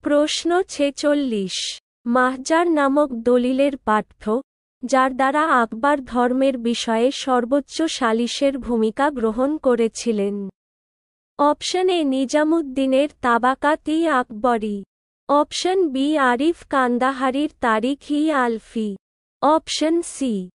প্রশ্ন 46। মাহজার নামক দলিলের পাঠ্য, যার দ্বারা আকবর ধর্মের বিষয়ে সর্বোচ্চ সালিসের ভূমিকা গ্রহণ করেছিলেন। অপশন এ নিজামুদ্দিনের তাবাকাত-ই আকবরী। অপশন বি আরিফ কান্দাহারির তারিখ-ই আলফি। অপশন সি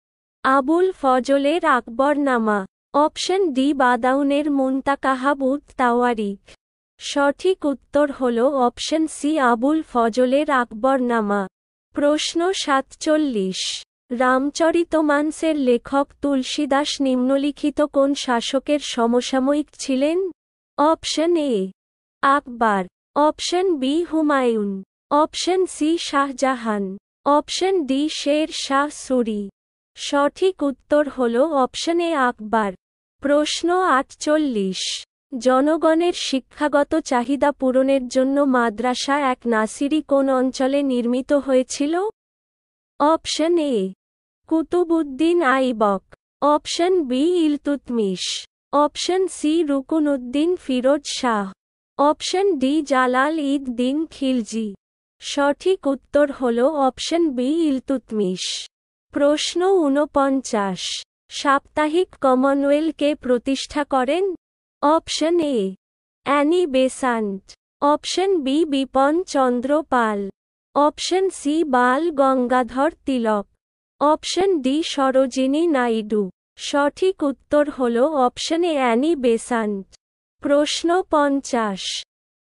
আবুল ফজলের আকবরনামা। অপশন ডি বাদাউনের মুনতাকাহাব-উত তাওয়ারিখ। সঠিক উত্তর হল অপশন সি আবুল ফজলের আকবরনামা। প্রশ্ন 47। রামচরিতমানসের লেখক তুলসীদাস নিম্নলিখিত কোন শাসকের সমসাময়িক ছিলেন? Option A Akbar. Option B Humayun. Option C Shahjahan. Option D Sher Shah Suri. সঠিক উত্তর হল অপশন এ আকবর। প্রশ্ন 48। জনগণের শিক্ষাগত চাহিদা পূরণের জন্য মাদ্রাসা এক নাসিরি কোন অঞ্চলে নির্মিত হয়েছিল? Option A Qutbuddin Aibak. Option B Iltutmish. Option C Ruknuddin Firoz Shah. Option D Jalal-ud-din Khilji. সঠিক উত্তর হল অপশন বি ইলতুৎমিশ। প্রশ্ন 49। সাপ্তাহিক কমনওয়েলথ কে প্রতিষ্ঠা করেন? Option A Annie Besant. Option B Bipin Chandra Pal. Option C Bal Gangadhar Tilak. Option D Sarojini Naidu. সঠিক উত্তর হল অপশন এ অ্যানি বেসান্ট। প্রশ্ন 50।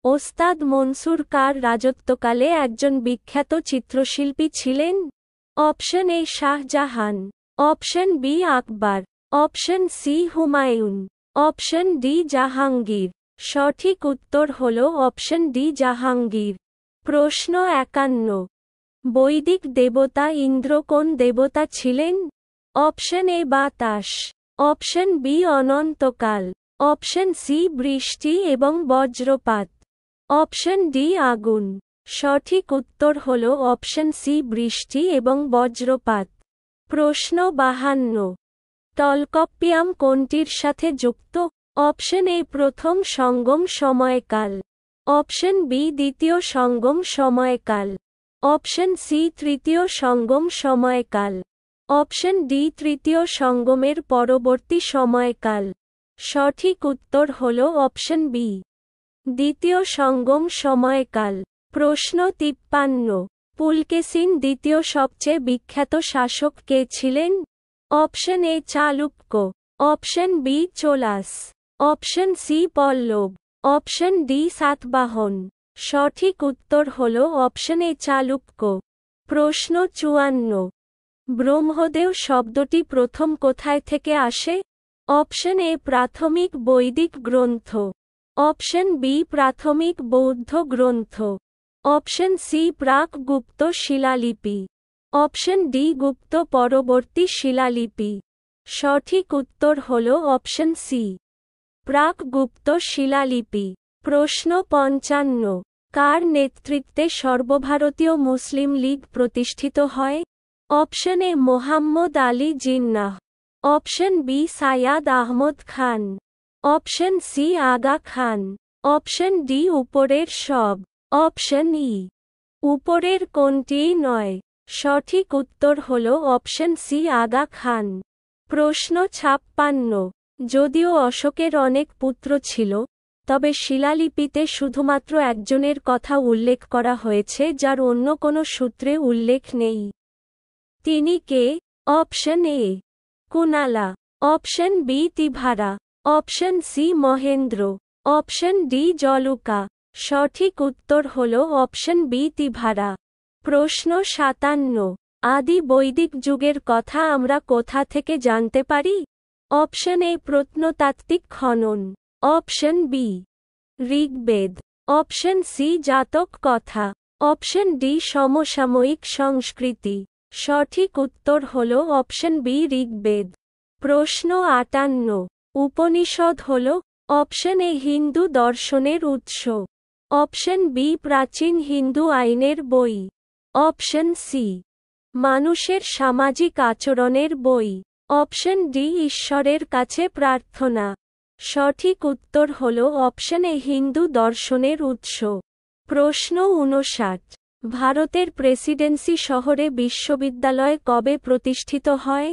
ওস্তাদ মনসুর কার রাজত্বকালে একজন বিখ্যাত চিত্রশিল্পী ছিলেন? Option A Shahjahan. Option B Akbar. Option C Humayun. Option D Jahangir. সঠিক উত্তর হল অপশন ডি জাহাঙ্গীর। প্রশ্ন 51। বৈদিক দেবতা ইন্দ্র কোন দেবতা ছিলেন? অপশন এ বাতাস। অপশন বি অনন্তকাল। অপশন সি বৃষ্টি এবং বজ্রপাত। অপশন ডি আগুন। সঠিক উত্তর হল অপশন সি বৃষ্টি এবং বজ্রপাত। প্রশ্ন 52। টলকপ্পিয়াম কোনটির সাথে যুক্ত? অপশন এ প্রথম সঙ্গম সময়কাল। অপশন বি দ্বিতীয় সঙ্গম সময়কাল। অপশন সি তৃতীয় সঙ্গম সময়কাল। অপশন ডি তৃতীয় সঙ্গমের পরবর্তী সময়কাল। সঠিক উত্তর হল অপশন বি দ্বিতীয় সঙ্গম সময়কাল। প্রশ্ন 53। পুলকেশিন দ্বিতীয় সবচেয়ে বিখ্যাত শাসক কে ছিলেন? Option A Chalukya. Option B Cholas. Option C Pallava. Option D Satavahana. সঠিক উত্তর হল অপশন এ চালুক্য। প্রশ্ন 54। ব্রহ্মদেব শব্দটি প্রথম কোথায় থেকে আসে? অপশন এ প্রাথমিক বৈদিক গ্রন্থ। অপশন বি প্রাথমিক বৌদ্ধ গ্রন্থ। অপশন সি প্রাক গুপ্ত শিলালিপি। অপশন ডি গুপ্ত পরবর্তী শিলালিপি। সঠিক উত্তর হল অপশন সি প্রাক গুপ্ত শিলালিপি। প্রশ্ন 55। কার নেতৃত্বে সর্বভারতীয় মুসলিম লীগ প্রতিষ্ঠিত হয়? Option A Mohammad Ali Jinnah. Option B Syed Ahmad Khan. Option C Aga Khan. Option D উপরের সব। অপশন ই উপরের কোনটিই নয়। সঠিক উত্তর হল অপশন সি আগা খান। প্রশ্ন 56। যদিও অশোকের অনেক পুত্র ছিল, তবে শিলালিপিতে শুধুমাত্র একজনের কথা উল্লেখ করা হয়েছে যার অন্য কোনো সূত্রে উল্লেখ নেই। তিনি কে? Option A Kunala. Option B Tivara. Option C Mahendra. Option D Jaluka. সঠিক উত্তর হল অপশন বি তিভারা। প্রশ্ন 57। আদি বৈদিক যুগের কথা আমরা কোথা থেকে জানতে পারি? অপশন এ প্রত্নতাত্ত্বিক খনন। Option B Rigveda. Option C Jataka কথা। অপশন ডি সমসাময়িক সংস্কৃতি। সঠিক উত্তর হল অপশন বি ঋগ্বেদ। প্রশ্ন 58। উপনিষদ হল? অপশন এ হিন্দু দর্শনের উৎস। অপশন বি প্রাচীন হিন্দু আইনের বই। অপশন সি মানুষের সামাজিক আচরণের বই। অপশন ডি ঈশ্বরের কাছে প্রার্থনা। সঠিক উত্তর হল অপশন এ হিন্দু দর্শনের উৎস। প্রশ্ন ৫৯। ভারতের প্রেসিডেন্সি শহরে বিশ্ববিদ্যালয় কবে প্রতিষ্ঠিত হয়?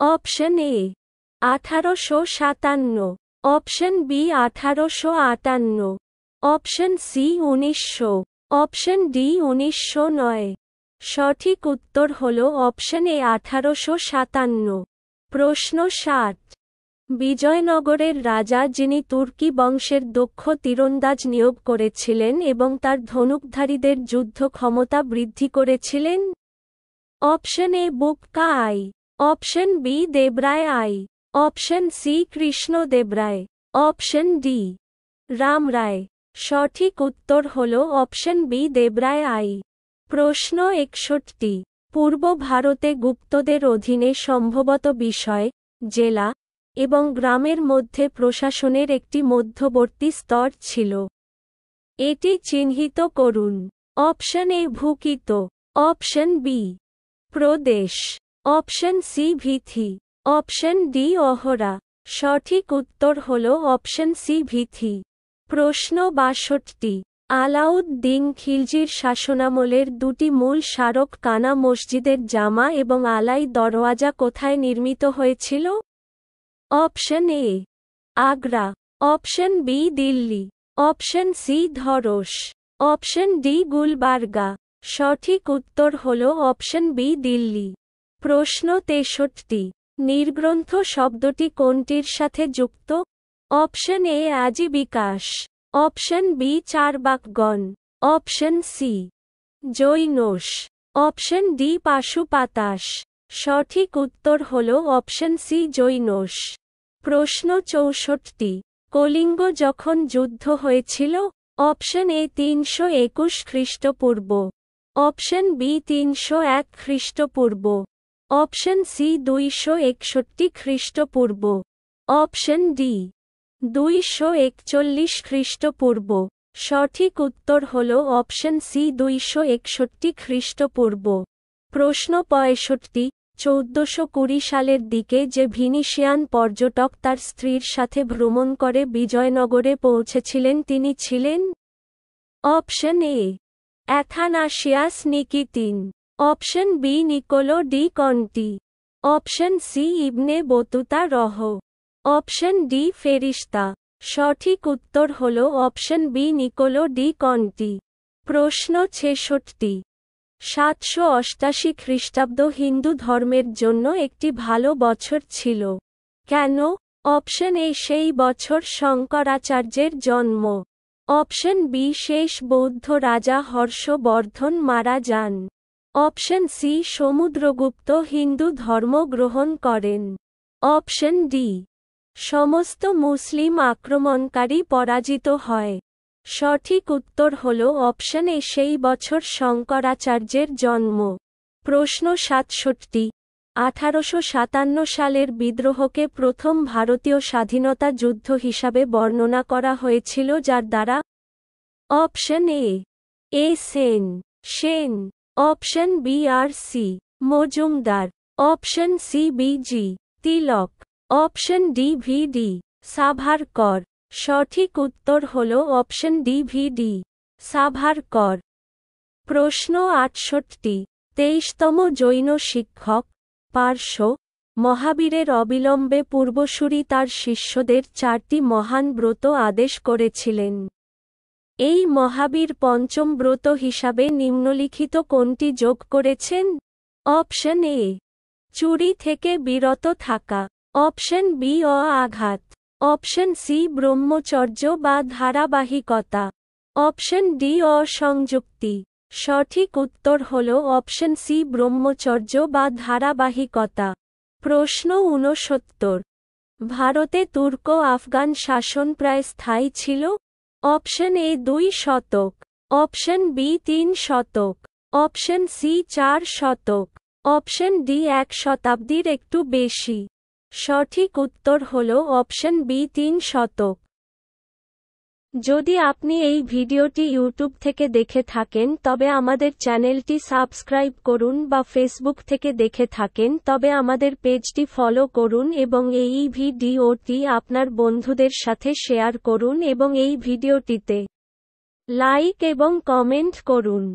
Option A ১৮৫৭, option B ১৮৫৮, option C ১৯০০, option D ১৯০৯। সঠিক উত্তর হল অপশন এ ১৮৫৭। প্রশ্ন ৬০। বিজয়নগরের রাজা যিনি তুর্কি বংশের দক্ষ তীরন্দাজ নিয়োগ করেছিলেন এবং তার ধনুকধারীদের যুদ্ধ ক্ষমতা বৃদ্ধি করেছিলেন? Option A Bukka I, option B Devaraya I, option C Krishnadevaraya, option D Ramaraya. সঠিক উত্তর হল অপশন বি দেবরায় আই। প্রশ্ন ৬১। পূর্ব ভারতে গুপ্তদের অধীনে সম্ভবত বিষয়, জেলা এবং গ্রামের মধ্যে প্রশাসনের একটি মধ্যবর্তী স্তর ছিল। এটি চিহ্নিত করুন। অপশন এ ভূকিত, অপশন বি প্রদেশ, অপশন সি ভিথি, অপশন ডি অহরা। সঠিক উত্তর হল অপশন সি ভিথি। প্রশ্ন ৬২। আলাউদ্দিন খিলজির শাসনামলের দুটি মূল স্মারক কানা মসজিদের জামা এবং আলাই দরওয়াজা কোথায় নির্মিত হয়েছিল? Option A Agra, option B Delhi, option C ধরস, অপশন ডি গুলবার্গা। সঠিক উত্তর হল অপশন বি দিল্লি। প্রশ্ন ৬৩। নির্গ্রন্থ শব্দটি কোনটির সাথে যুক্ত? Option A Ajivikas, option B চারবাকগণ, option C Jains, option D Pashupatas. সঠিক উত্তর হল অপশন সি জৈনস। প্রশ্ন ৬৪। কলিঙ্গ যখন যুদ্ধ হয়েছিল? অপশন এ ৩২১ খ্রিস্টপূর্ব, অপশন বি ৩০১ খ্রিস্টপূর্ব, অপশন সি ২৬১ খ্রিস্টপূর্ব, অপশন ডি ২৪১ খ্রিস্টপূর্ব। সঠিক উত্তর হল অপশন সি ২৬১ খ্রিস্টপূর্ব। প্রশ্ন ৬৫। ১৪২০ সালের দিকে যে ভিনিসিয়ান পর্যটক তার স্ত্রীর সাথে ভ্রমণ করে বিজয়নগরে পৌঁছেছিলেন তিনি ছিলেন? Option A Athanasius Nikitin, option B Niccolo de Conti, option C Ibn Battuta রহ, অপশন ডি ফেরিস্তা। সঠিক উত্তর হল option B Niccolo de Conti. প্রশ্ন ৬৬। ৭৮৮ খ্রিস্টাব্দ হিন্দু ধর্মের জন্য একটি ভালো বছর ছিল। কেন? অপশন এ সেই বছর শঙ্করাচার্যের জন্ম, অপশন বি শেষ বৌদ্ধ রাজা হর্ষবর্ধন মারা যান, অপশন সি সমুদ্রগুপ্ত হিন্দু ধর্ম গ্রহণ করেন, অপশন ডি সমস্ত মুসলিম আক্রমণকারী পরাজিত হয়। সঠিক উত্তর হল অপশন এ সেই বছর শঙ্করাচার্যের জন্ম। প্রশ্ন ৬৭। ১৮৫৭ সালের বিদ্রোহকে প্রথম ভারতীয় স্বাধীনতা যুদ্ধ হিসাবে বর্ণনা করা হয়েছিল যার দ্বারা? Option A Sen, option B R C Majumdar, option C B G Tilak, option D V D Savarkar. সঠিক উত্তর হল অপশন ডি ভিডি সাভারকর। প্রশ্ন ৬৮। ২৩তম জৈন শিক্ষক পার্শ্ব মহাবীরের অবিলম্বে পূর্বসূরি তার শিষ্যদের ৪টি মহান ব্রত আদেশ করেছিলেন। এই মহাবীর পঞ্চম ব্রত হিসাবে নিম্নলিখিত কোনটি যোগ করেছেন? অপশন এ চুরি থেকে বিরত থাকা, অপশন বি আঘাত, অপশন সি ব্রহ্মচর্য বা ধারাবাহিকতা, অপশন ডি অসংযুক্তি। সঠিক উত্তর হল অপশন সি ব্রহ্মচর্য বা ধারাবাহিকতা। প্রশ্ন ৬৯। ভারতে তুর্ক আফগান শাসন প্রায় স্থায়ী ছিল? অপশন এ ২ শতক, অপশন বি ৩ শতক, অপশন সি ৪ শতক, অপশন ডি ১ শতাব্দীর একটু বেশি। সঠিক উত্তর হল অপশন বি ৩ শতক। যদি আপনি এই ভিডিওটি ইউটিউব থেকে দেখে থাকেন তবে আমাদের চ্যানেলটি সাবস্ক্রাইব করুন বা ফেসবুক থেকে দেখে থাকেন তবে আমাদের পেজটি ফলো করুন এবং এই ভিডিওটি আপনার বন্ধুদের সাথে শেয়ার করুন এবং এই ভিডিওটিতে লাইক এবং কমেন্ট করুন।